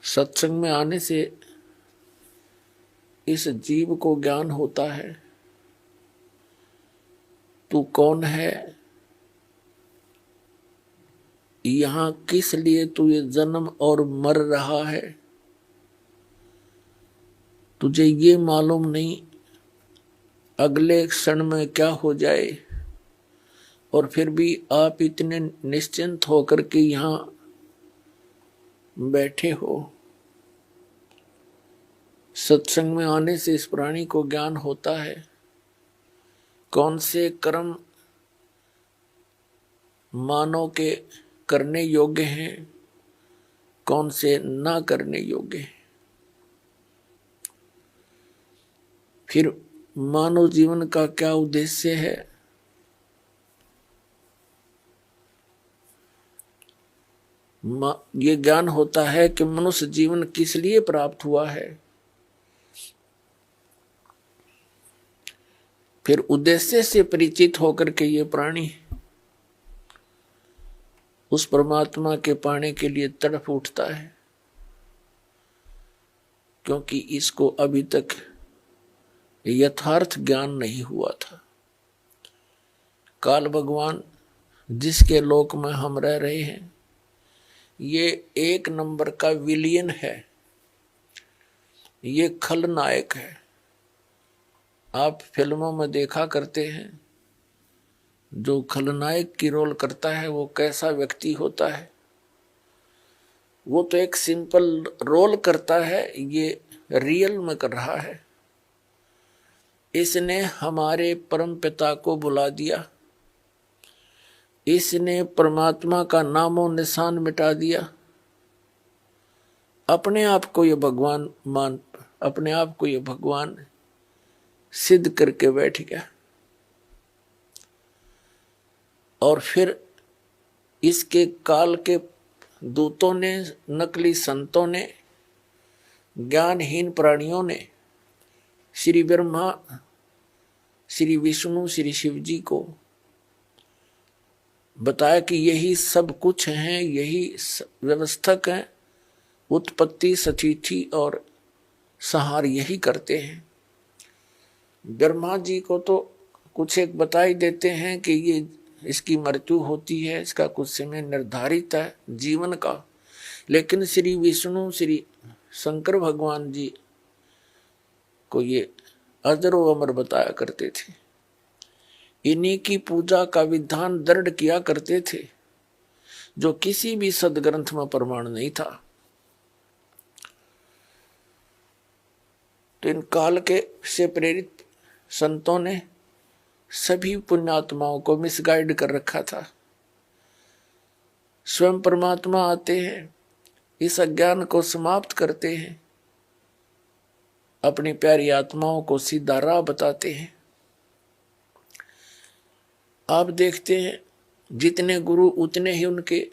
सत्संग में आने से इस जीव को ज्ञान होता है, तू कौन है, यहां किस लिए तू ये जन्म और मर रहा है। तुझे ये मालूम नहीं अगले क्षण में क्या हो जाए, और फिर भी आप इतने निश्चिंत होकर के यहां बैठे हो। सत्संग में आने से इस प्राणी को ज्ञान होता है कौन से कर्म मानव के करने योग्य हैं, कौन से ना करने योग्य हैं। फिर मानव जीवन का क्या उद्देश्य है, ये ज्ञान होता है कि मनुष्य जीवन किस लिए प्राप्त हुआ है। फिर उद्देश्य से परिचित होकर के ये प्राणी उस परमात्मा के पाने के लिए तड़प उठता है, क्योंकि इसको अभी तक यथार्थ ज्ञान नहीं हुआ था। काल भगवान जिसके लोक में हम रह रहे हैं, ये एक नंबर का विलियन है, ये खलनायक है। आप फिल्मों में देखा करते हैं जो खलनायक की रोल करता है वो कैसा व्यक्ति होता है। वो तो एक सिंपल रोल करता है, ये रियल में कर रहा है। इसने हमारे परम पिता को बुला दिया, इसने परमात्मा का नामो निशान मिटा दिया, अपने आप को ये भगवान सिद्ध करके बैठ गया। और फिर इसके काल के दूतों ने, नकली संतों ने, ज्ञानहीन प्राणियों ने श्री ब्रह्मा, श्री विष्णु, श्री शिव जी को बताया कि यही सब कुछ हैं, यही व्यवस्थक हैं, उत्पत्ति, स्थिति और संहार यही करते हैं। ब्रह्मा जी को तो कुछ एक बता ही देते हैं कि ये इसकी मृत्यु होती है, इसका कुछ समय निर्धारित है जीवन का। लेकिन श्री विष्णु, श्री शंकर भगवान जी को ये अजर व अमर बताया करते थे। इन्हीं की पूजा का विधान दृढ़ किया करते थे, जो किसी भी सदग्रंथ में प्रमाण नहीं था। तो इन काल के से प्रेरित संतों ने सभी पुण्यात्माओं को मिसगाइड कर रखा था। स्वयं परमात्मा आते हैं, इस अज्ञान को समाप्त करते हैं, अपनी प्यारी आत्माओं को सीधा राह बताते हैं। आप देखते हैं जितने गुरु उतने ही उनके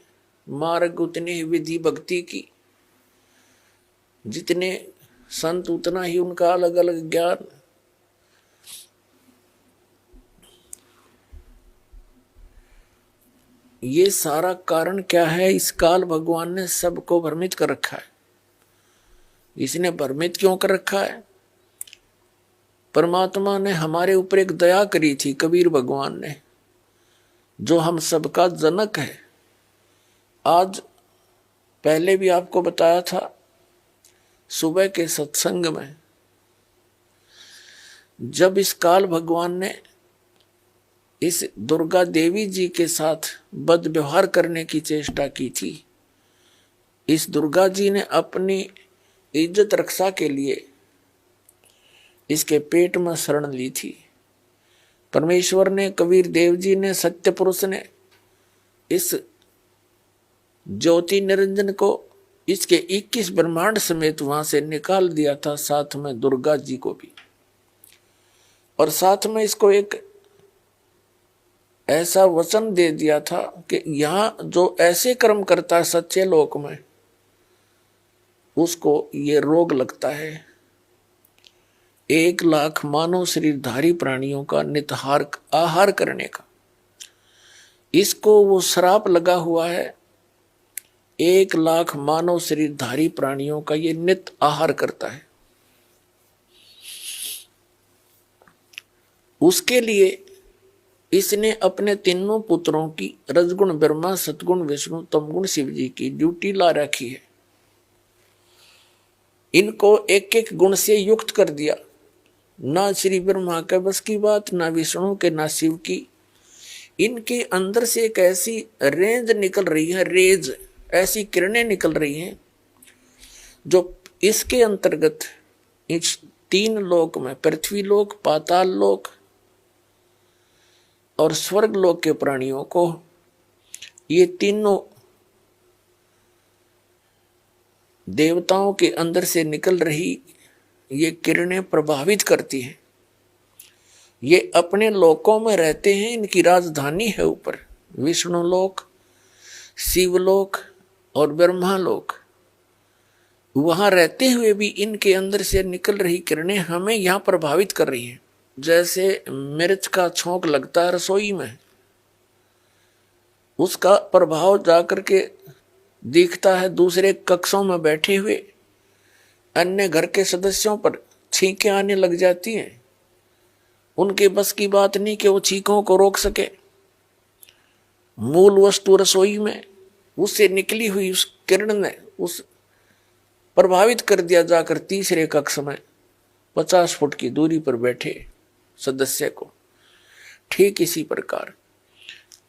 मार्ग, उतने ही विधि भक्ति की, जितने संत उतना ही उनका अलग अलग ज्ञान। ये सारा कारण क्या है? इस काल भगवान ने सबको भ्रमित कर रखा है। इसने भ्रमित क्यों कर रखा है? परमात्मा ने हमारे ऊपर एक दया करी थी, कबीर भगवान ने, जो हम सबका जनक है। आज पहले भी आपको बताया था सुबह के सत्संग में, जब इस काल भगवान ने इस दुर्गा देवी जी के साथ बद व्यवहार करने की चेष्टा की थी, इस दुर्गा जी ने अपनी इज्जत रक्षा के लिए इसके पेट में शरण ली थी। परमेश्वर ने, कबीर देव जी ने, सत्य पुरुष ने इस ज्योति निरंजन को इसके 21 ब्रह्मांड समेत वहां से निकाल दिया था, साथ में दुर्गा जी को भी। और साथ में इसको एक ऐसा वचन दे दिया था कि यहां जो ऐसे कर्म करता है सच्चे लोक में, उसको ये रोग लगता है। 1 लाख मानव शरीरधारी प्राणियों का नितहार आहार करने का इसको वो श्राप लगा हुआ है। 1,00,000 मानव शरीरधारी प्राणियों का ये नित्य आहार करता है। उसके लिए इसने अपने तीनों पुत्रों की रजगुण ब्रह्मा, सतगुण विष्णु, तमगुण शिव जी की ड्यूटी ला रखी है। इनको एक एक गुण से युक्त कर दिया। ना श्री ब्रह्मा के बस की बात, ना विष्णु के, ना शिव की। इनके अंदर से एक ऐसी रेंज निकल रही है, रेज, ऐसी किरणें निकल रही हैं जो इसके अंतर्गत इस 3 लोक में, पृथ्वी लोक, पाताल लोक और स्वर्ग लोक के प्राणियों को, ये तीनों देवताओं के अंदर से निकल रही ये किरणें प्रभावित करती हैं। ये अपने लोकों में रहते हैं, इनकी राजधानी है ऊपर विष्णु लोक, शिवलोक और ब्रह्मा लोक। वहां रहते हुए भी इनके अंदर से निकल रही किरणें हमें यहां प्रभावित कर रही हैं। जैसे मिर्च का छोंक लगता है रसोई में, उसका प्रभाव जाकर के दिखता है दूसरे कक्षों में बैठे हुए अन्य घर के सदस्यों पर, छींकें आने लग जाती हैं। उनके बस की बात नहीं कि वो छींकों को रोक सके। मूल वस्तु रसोई में, उससे निकली हुई उस किरण ने उस प्रभावित कर दिया जाकर तीसरे कक्ष में 50 फुट की दूरी पर बैठे सदस्य को। ठीक इसी प्रकार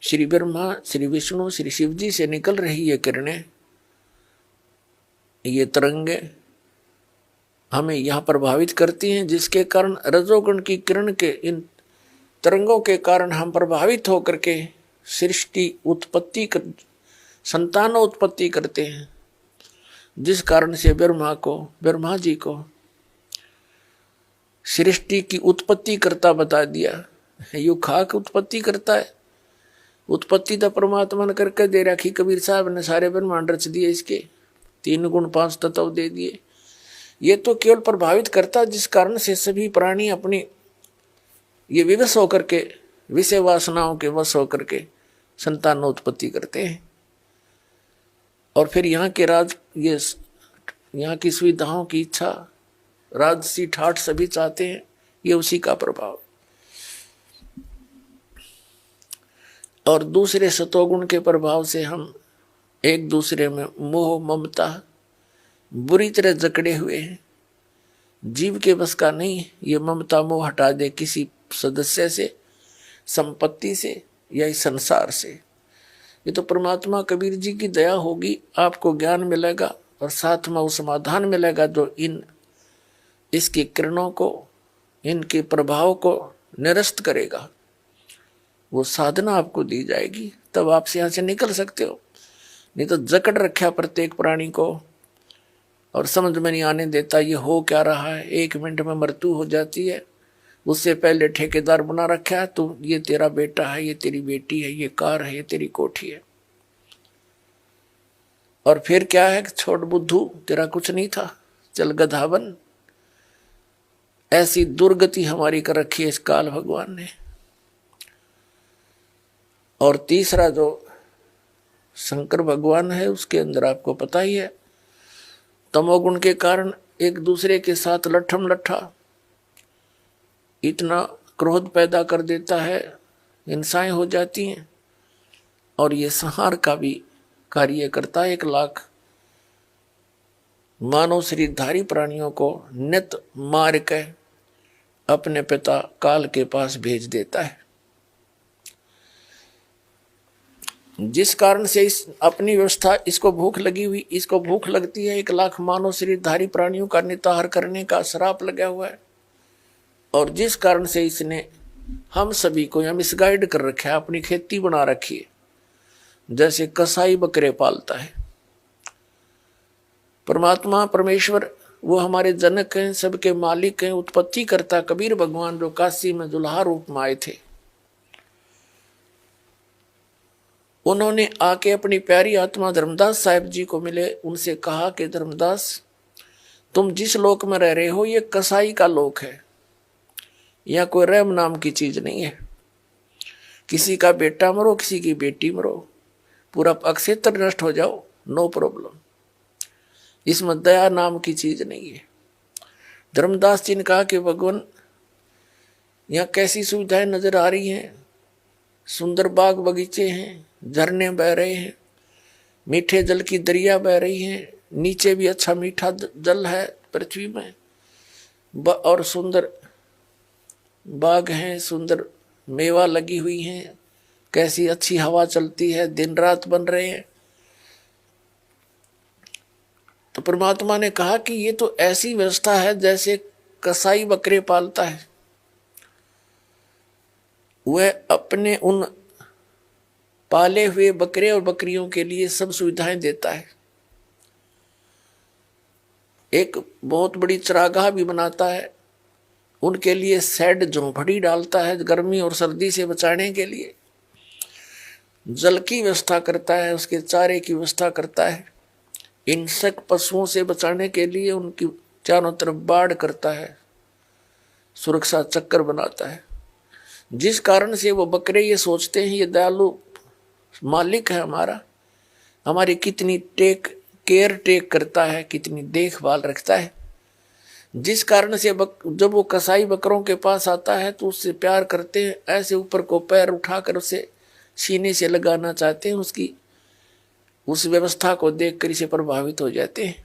श्री ब्रह्मा, श्री विष्णु, श्री शिव जी से निकल रही ये किरणें, ये तरंगे हमें यहां प्रभावित करती हैं, जिसके कारण रजोगुण की किरण के इन तरंगों के कारण हम प्रभावित होकर के सृष्टि उत्पत्ति कर, संतान उत्पत्ति करते हैं। जिस कारण से ब्रह्मा जी को सृष्टि की उत्पत्ति करता बता दिया। यू खाक उत्पत्ति करता है, उत्पत्ति तो परमात्मा ने करके दे रखी। कबीर साहब ने सारे ब्रह्मांड रच दिए, इसके 3 गुण 5 तत्व दे दिए। ये तो केवल प्रभावित करता, जिस कारण से सभी प्राणी अपनी ये विवश होकर के, विषय वासनाओं के वश होकर के संतानोत्पत्ति करते हैं। और फिर यहाँ के यहाँ की सुविधाओं की इच्छा, राजसी ठाठ सभी चाहते हैं, ये उसी का प्रभाव। और दूसरे सतोगुण के प्रभाव से हम एक दूसरे में मोह ममता बुरी तरह जकड़े हुए हैं। जीव के बस का नहीं ये ममता मोह हटा दे किसी सदस्य से, संपत्ति से या इस संसार से। ये तो परमात्मा कबीर जी की दया होगी, आपको ज्ञान मिलेगा और साथ में वो समाधान मिलेगा जो इसकी किरणों को, इनके प्रभाव को निरस्त करेगा। वो साधना आपको दी जाएगी, तब आप यहाँ से निकल सकते हो। नहीं तो जकड़ रखा प्रत्येक प्राणी को और समझ में नहीं आने देता ये हो क्या रहा है। 1 मिनट में मृत्यु हो जाती है, उससे पहले ठेकेदार बना रखा है, तो ये तेरा बेटा है, ये तेरी बेटी है, ये कार है, ये तेरी कोठी है। और फिर क्या है, छोड़ बुद्धू, तेरा कुछ नहीं था, चल गधा बन। ऐसी दुर्गति हमारी कर रखी है इस काल भगवान ने। और तीसरा जो शंकर भगवान है, उसके अंदर आपको पता ही है, तमोगुण के कारण एक दूसरे के साथ लट्ठम लट्ठा इतना क्रोध पैदा कर देता है, हिंसाएं हो जाती हैं। और ये संहार का भी कार्य करता है। 1,00,000 मानव शरीरधारी प्राणियों को नित मार के अपने पिता काल के पास भेज देता है। जिस कारण से इस अपनी व्यवस्था, इसको भूख लगी हुई, इसको भूख लगती है। 1,00,000 मानव शरीरधारी प्राणियों का निताहार करने का श्राप लगा हुआ है। और जिस कारण से इसने हम सभी को यहाँ मिसगाइड कर रखा है, अपनी खेती बना रखी है। जैसे कसाई बकरे पालता है, परमात्मा परमेश्वर वो हमारे जनक हैं, सबके मालिक हैं, उत्पत्ति करता। कबीर भगवान जो काशी में दुल्हा रूप में आए थे, उन्होंने आके अपनी प्यारी आत्मा धर्मदास साहिब जी को मिले। उनसे कहा कि धर्मदास, तुम जिस लोक में रह रहे हो ये कसाई का लोक है, यहाँ कोई रहम नाम की चीज नहीं है। किसी का बेटा मरो, किसी की बेटी मरो, पूरा क्षेत्र नष्ट हो जाओ, नो प्रॉब्लम। इसमें दया नाम की चीज नहीं है। धर्मदास जी ने कहा कि भगवान यहाँ कैसी सुविधाएं नजर आ रही हैं, सुंदर बाग बगीचे हैं, झरने बह रहे हैं, मीठे जल की दरिया बह रही हैं, नीचे भी अच्छा मीठा जल है पृथ्वी में, और सुंदर बाग हैं, सुंदर मेवा लगी हुई हैं, कैसी अच्छी हवा चलती है, दिन रात बन रहे हैं। तो परमात्मा ने कहा कि ये तो ऐसी व्यवस्था है जैसे कसाई बकरे पालता है, वह अपने उन पाले हुए बकरे और बकरियों के लिए सब सुविधाएं देता है। एक बहुत बड़ी चरागाह भी बनाता है, उनके लिए शेड झोंपड़ी डालता है गर्मी और सर्दी से बचाने के लिए, जल की व्यवस्था करता है, उसके चारे की व्यवस्था करता है, हिंसक पशुओं से बचाने के लिए उनकी चारों तरफ बाड़ करता है, सुरक्षा चक्कर बनाता है। जिस कारण से वो बकरे ये सोचते हैं ये दयालु मालिक है हमारा, हमारी कितनी केयर टेक करता है, कितनी देखभाल रखता है। जिस कारण से जब वो कसाई बकरों के पास आता है तो उससे प्यार करते हैं, ऐसे ऊपर को पैर उठाकर उसे सीने से लगाना चाहते हैं, उसकी उस व्यवस्था को देखकर इसे प्रभावित हो जाते हैं।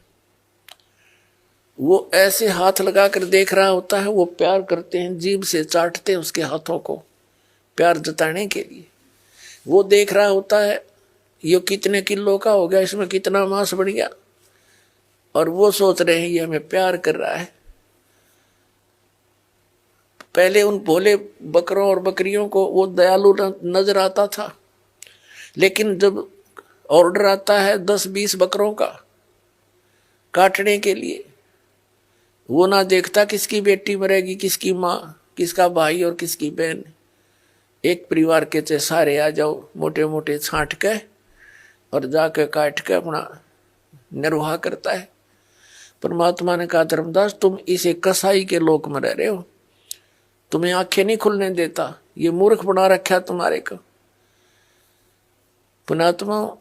वो ऐसे हाथ लगाकर देख रहा होता है, वो प्यार करते हैं, जीभ से चाटते हैं उसके हाथों को प्यार जताने के लिए। वो देख रहा होता है ये कितने किलो का हो गया, इसमें कितना मांस बढ़ गया, और वो सोच रहे हैं ये हमें प्यार कर रहा है। पहले उन भोले बकरों और बकरियों को वो दयालु नजर आता था, लेकिन जब ऑर्डर आता है 10-20 बकरों का काटने के लिए, वो ना देखता किसकी बेटी मरेगी, किसकी माँ, किसका भाई और किसकी बहन। एक परिवार के चे सारे आ जाओ, मोटे मोटे छांट के और जाके काट के अपना निर्वाह करता है। परमात्मा ने कहा धर्मदास तुम इसे कसाई के लोक में रह रहे हो, तुम्हें आंखें नहीं खुलने देता, ये मूर्ख बना रखा तुम्हारे को। पुणात्मा,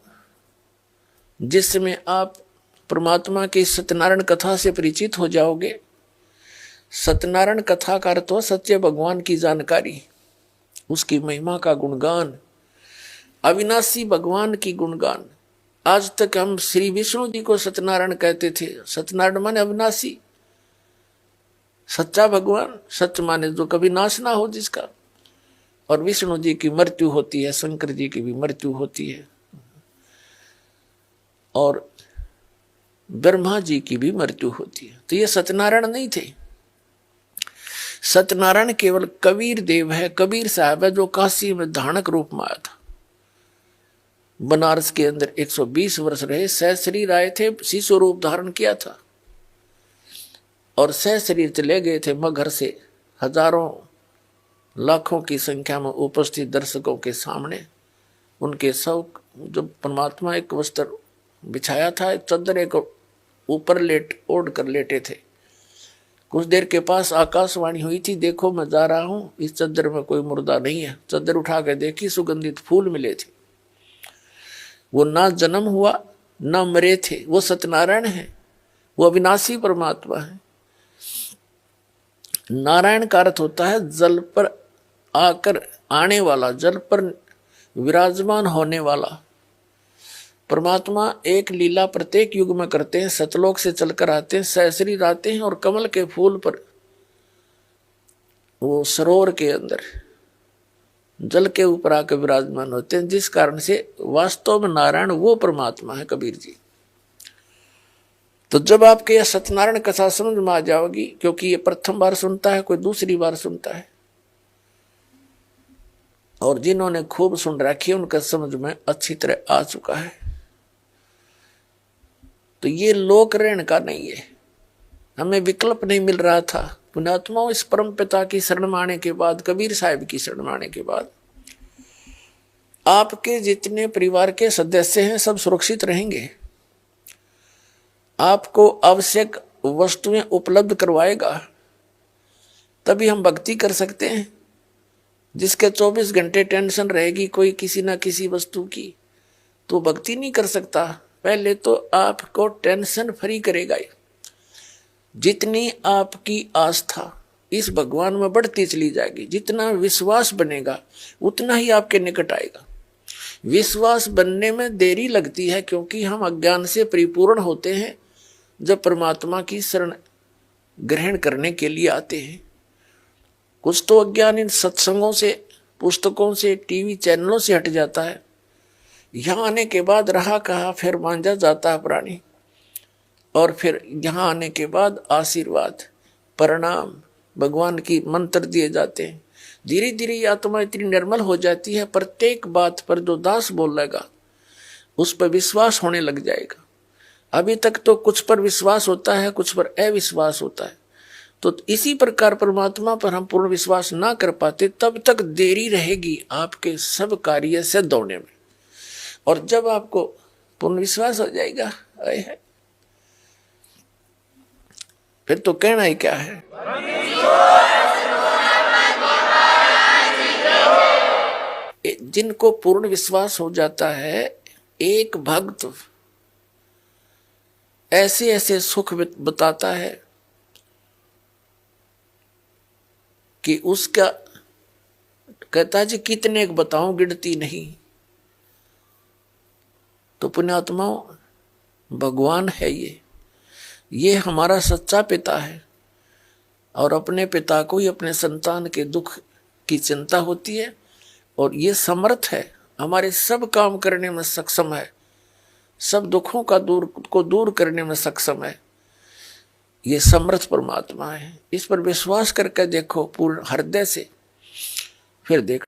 जिस समय आप परमात्मा की सत्यनारायण कथा से परिचित हो जाओगे, सत्यनारायण कथा का अर्थ हो सच्चे भगवान की जानकारी, उसकी महिमा का गुणगान, अविनाशी भगवान की गुणगान। आज तक हम श्री विष्णु जी को सत्यनारायण कहते थे। सत्यनारायण माने अविनाशी, सच्चा भगवान, सच माने जो कभी नाश ना हो जिसका। और विष्णु जी की मृत्यु होती है, शंकर जी की भी मृत्यु होती है, और ब्रह्मा जी की भी मृत्यु होती है। तो ये सत्यनारायण नहीं थे। सत्यनारायण केवल कबीर देव है, कबीर साहब है, जो काशी में धानक रूप में आया था। बनारस के अंदर 120 वर्ष रहे, सहशरीर आए थे, शिशु रूप धारण किया था, और सहशरीर चले गए थे मगहर से हजारों लाखों की संख्या में उपस्थित दर्शकों के सामने। उनके सब जब परमात्मा एक वस्त्र बिछाया था, एक चद्दर एक ऊपर ओढ़ कर लेटे थे। कुछ देर के पास आकाशवाणी हुई थी, देखो मैं जा रहा हूं, इस चद्दर में कोई मुर्दा नहीं है। चद्दर उठा के देखी, सुगंधित फूल मिले थे। वो ना जन्म हुआ ना मरे थे, वो सत्यनारायण है, वो अविनाशी परमात्मा है। नारायण का अर्थ होता है जल पर आकर आने वाला, जल पर विराजमान होने वाला। परमात्मा एक लीला प्रत्येक युग में करते हैं, सतलोक से चलकर आते हैं, सहशरीर आते हैं, और कमल के फूल पर वो सरोवर के अंदर जल के ऊपर आकर विराजमान होते हैं, जिस कारण से वास्तव में नारायण वो परमात्मा है, कबीर जी। तो जब आपके यह सत्यनारायण कथा समझ में आ जाओगी, क्योंकि ये प्रथम बार सुनता है, कोई दूसरी बार सुनता है, और जिन्होंने खूब सुन रखी है उनका समझ में अच्छी तरह आ चुका है। तो ये लोक ऋण का नहीं है, हमें विकल्प नहीं मिल रहा था। पुण्यात्माओं, इस परम पिता की शरण में आने के बाद, कबीर साहब की शरण में आने के बाद, आपके जितने परिवार के सदस्य हैं सब सुरक्षित रहेंगे। आपको आवश्यक वस्तुएं उपलब्ध करवाएगा, तभी हम भक्ति कर सकते हैं। जिसके 24 घंटे टेंशन रहेगी कोई किसी ना किसी वस्तु की, तो भक्ति नहीं कर सकता। पहले तो आपको टेंशन फ्री करेगा। जितनी आपकी आस्था इस भगवान में बढ़ती चली जाएगी, जितना विश्वास बनेगा उतना ही आपके निकट आएगा। विश्वास बनने में देरी लगती है क्योंकि हम अज्ञान से परिपूर्ण होते हैं जब परमात्मा की शरण ग्रहण करने के लिए आते हैं। कुछ तो अज्ञान इन सत्संगों से, पुस्तकों से, टीवी चैनलों से हट जाता है। यहाँ आने के बाद रहा कहा फिर मांझा जाता है प्राणी, और फिर यहाँ आने के बाद आशीर्वाद, प्रणाम, भगवान की मंत्र दिए जाते हैं। धीरे धीरे आत्मा इतनी निर्मल हो जाती है, प्रत्येक बात पर जो दास बोलेगा उस पर विश्वास होने लग जाएगा। अभी तक तो कुछ पर विश्वास होता है, कुछ पर अविश्वास होता है। तो इसी प्रकार परमात्मा पर हम पूर्ण विश्वास ना कर पाते, तब तक देरी रहेगी आपके सब कार्य से दौड़ने में। और जब आपको पूर्ण विश्वास हो जाएगा, फिर तो कहना ही क्या है। जिनको पूर्ण विश्वास हो जाता है, एक भक्त ऐसे ऐसे सुख बताता है कि उसका कहता है जी कितने एक बताऊं, गिनती नहीं। तो पुण्यात्माओं, भगवान है ये हमारा सच्चा पिता है, और अपने पिता को ही अपने संतान के दुख की चिंता होती है, और ये समर्थ है, हमारे सब काम करने में सक्षम है, सब दुखों को दूर करने में सक्षम है। ये समर्थ परमात्मा है। इस पर विश्वास करके देखो पूर्ण हृदय से, फिर देखो।